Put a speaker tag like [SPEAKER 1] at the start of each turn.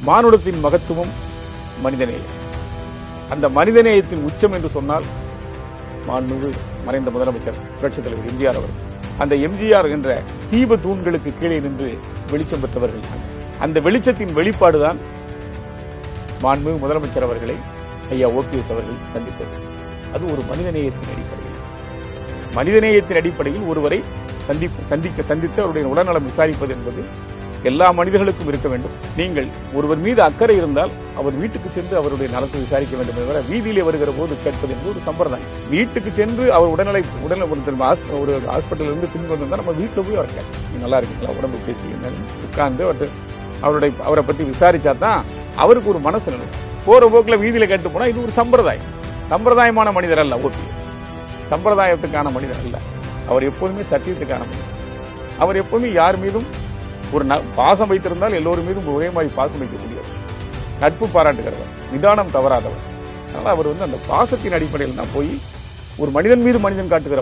[SPEAKER 1] மானுடத்தின் மகத்துவம் மனிதநேயம். அந்த மனிதநேயத்தின் உச்சம் என்று சொன்னால் மாண்புமிகு மறைந்த முதலமைச்சர் புரட்சித் தலைவர் எம்ஜிஆர் அவர்கள். அந்த எம்ஜிஆர் என்ற தீப தூண்களுக்கு கீழே நின்று வெளிச்சம் பெற்றவர்கள். அந்த வெளிச்சத்தின் வெளிப்பாடுதான் மாண்புமிகு முதலமைச்சர் அவர்களை ஐயா ஓபிஎஸ் அவர்கள் சந்தித்தது. அது ஒரு மனிதநேயத்தின் அடிப்படையில். மனிதநேயத்தின் அடிப்படையில் ஒருவரை சந்தித்து அவருடைய உடல்நலம் விசாரிப்பது என்பது எல்லா மனிதர்களுக்கும் இருக்க வேண்டும். நீங்கள் ஒருவர் மீது அக்கறை இருந்தால் அவர் வீட்டுக்கு சென்று அவருடைய நலத்தை விசாரிக்க வேண்டும் என்ற வீதியிலே வருகிற போது கேட்பது என்பது ஒரு சம்பிரதாயம். வீட்டுக்கு சென்று அவர் உடல்நல ஒரு ஹாஸ்பிட்டல் இருந்து திரும்பி வந்திருந்தா நம்ம வீட்டில் போய் அவர் கேட்க, நீ நல்லா இருக்கீங்களா, உடம்பு பேசி உட்கார்ந்து அவரை பத்தி விசாரிச்சா தான் அவருக்கு ஒரு மனசு நிலை. போற போக்கில் வீதியில கேட்டு போனா இது ஒரு சம்பிரதாயம். சம்பிரதாயமான மனிதர் அல்ல ஓபிஎஸ். சம்பிரதாயத்துக்கான மனிதர் அல்ல. அவர் எப்போதுமே சத்தியத்துக்கான மனிதர். அவர் எப்போதுமே யார் மீதும் ஒரு பாசம் வைத்திருந்தால் எல்லோரும் மீதும் ஒரே மாதிரி பாசம் வைக்கக்கூடியவர், நட்பு பாராட்டுகிறவர், நிதானம் தவறாதவர். அதனால அவர் அந்த பாசத்தின் அடிப்படையில் தான் போய் ஒரு மனிதன் மீது மனிதன் காட்டுகிற